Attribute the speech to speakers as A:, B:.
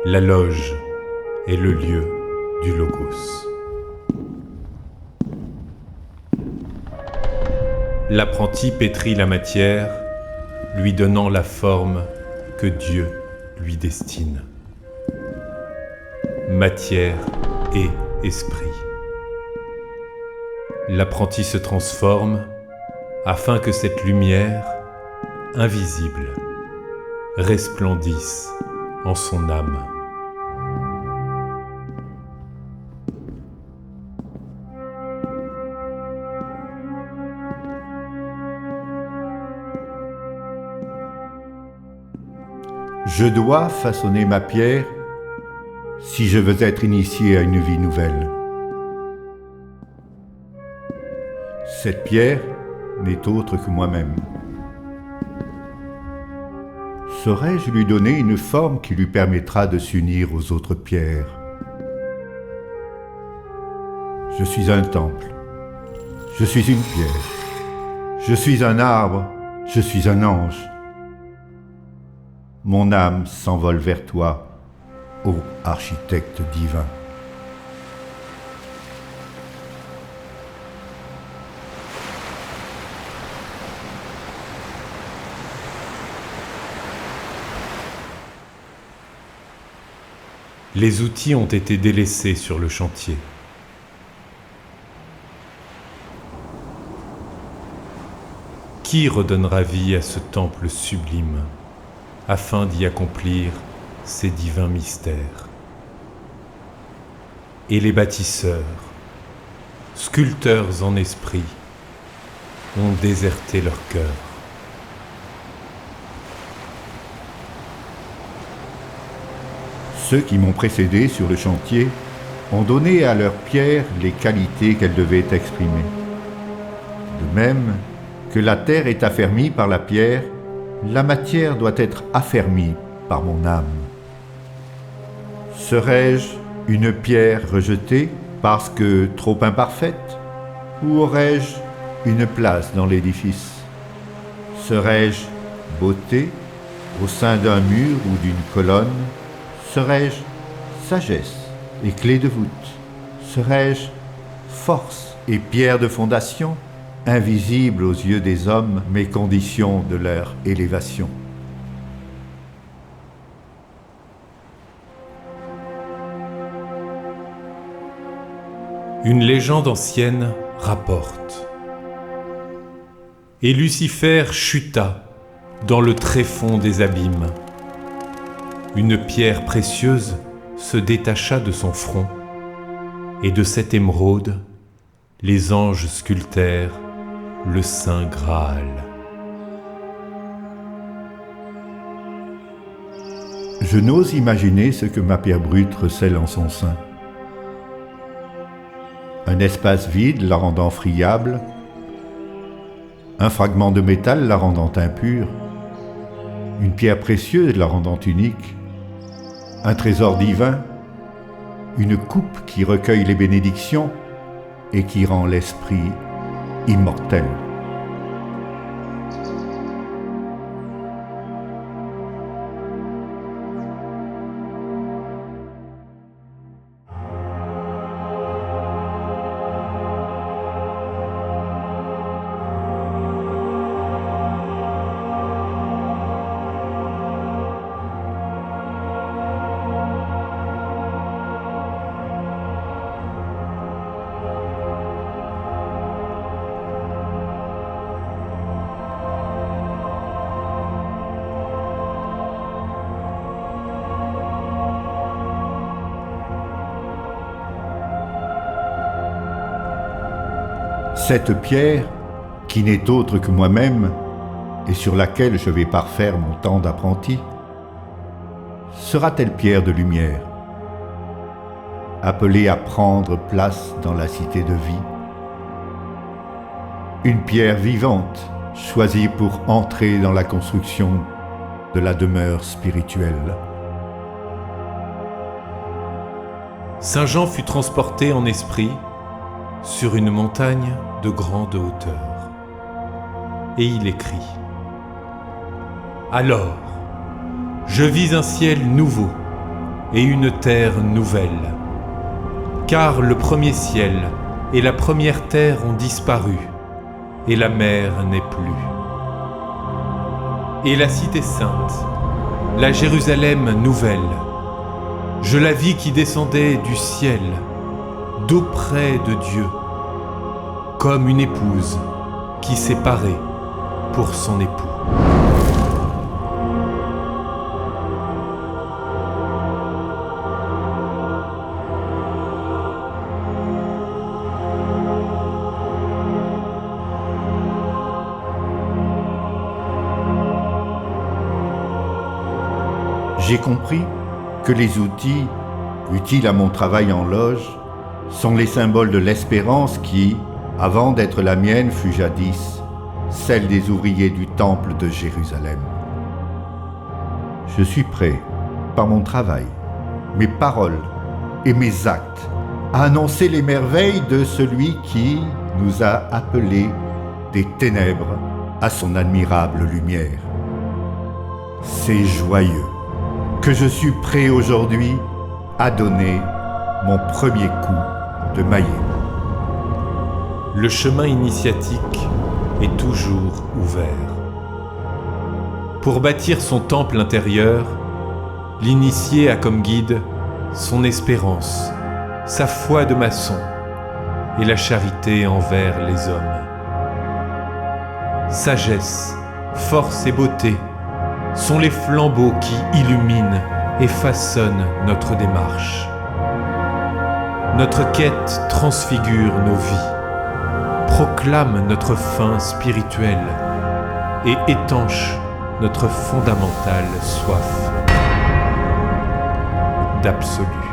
A: La loge est le lieu du Logos. L'apprenti pétrit la matière, lui donnant la forme que Dieu lui destine. Matière et esprit. L'apprenti se transforme afin que cette lumière, invisible, resplendisse en son âme.
B: Je dois façonner ma pierre si je veux être initié à une vie nouvelle. Cette pierre n'est autre que moi-même. Saurais-je lui donner une forme qui lui permettra de s'unir aux autres pierres? Je suis un temple. Je suis une pierre. Je suis un arbre. Je suis un ange. Mon âme s'envole vers toi, ô architecte divin.
A: Les outils ont été délaissés sur le chantier. Qui redonnera vie à ce temple sublime afin d'y accomplir ces divins mystères? Et les bâtisseurs, sculpteurs en esprit, ont déserté leur cœur.
B: Ceux qui m'ont précédé sur le chantier ont donné à leur pierre les qualités qu'elle devait exprimer. De même que la terre est affermie par la pierre, la matière doit être affermie par mon âme. Serais-je une pierre rejetée parce que trop imparfaite, ou aurais-je une place dans l'édifice? Serais-je beauté au sein d'un mur ou d'une colonne? Serais-je sagesse et clé de voûte? Serais-je force et pierre de fondation, invisible aux yeux des hommes, mais condition de leur élévation?
A: Une légende ancienne rapporte. Et Lucifer chuta dans le tréfonds des abîmes. Une pierre précieuse se détacha de son front, et de cette émeraude, les anges sculptèrent le Saint Graal.
B: Je n'ose imaginer ce que ma pierre brute recèle en son sein. Un espace vide la rendant friable, un fragment de métal la rendant impure, une pierre précieuse la rendant unique, un trésor divin, une coupe qui recueille les bénédictions et qui rend l'esprit immortel. Cette pierre, qui n'est autre que moi-même, et sur laquelle je vais parfaire mon temps d'apprenti, sera-t-elle pierre de lumière, appelée à prendre place dans la cité de vie? Une pierre vivante, choisie pour entrer dans la construction de la demeure spirituelle.
A: Saint Jean fut transporté en esprit sur une montagne de grande hauteur. Et il écrit : Alors, je vis un ciel nouveau et une terre nouvelle. Car le premier ciel et la première terre ont disparu, et la mer n'est plus. Et la cité sainte, la Jérusalem nouvelle, je la vis qui descendait du ciel, d'auprès de Dieu, comme une épouse qui s'est parée pour son époux.
B: J'ai compris que les outils, utiles à mon travail en loge, sont les symboles de l'espérance qui, avant d'être la mienne, fut jadis celle des ouvriers du temple de Jérusalem. Je suis prêt, par mon travail, mes paroles et mes actes, à annoncer les merveilles de celui qui nous a appelés des ténèbres à son admirable lumière. C'est joyeux que je suis prêt aujourd'hui à donner mon premier coup de maillet.
A: Le chemin initiatique est toujours ouvert. Pour bâtir son temple intérieur, l'initié a comme guide son espérance, sa foi de maçon et la charité envers les hommes. Sagesse, force et beauté sont les flambeaux qui illuminent et façonnent notre démarche. Notre quête transfigure nos vies, proclame notre fin spirituelle et étanche notre fondamentale soif d'absolu.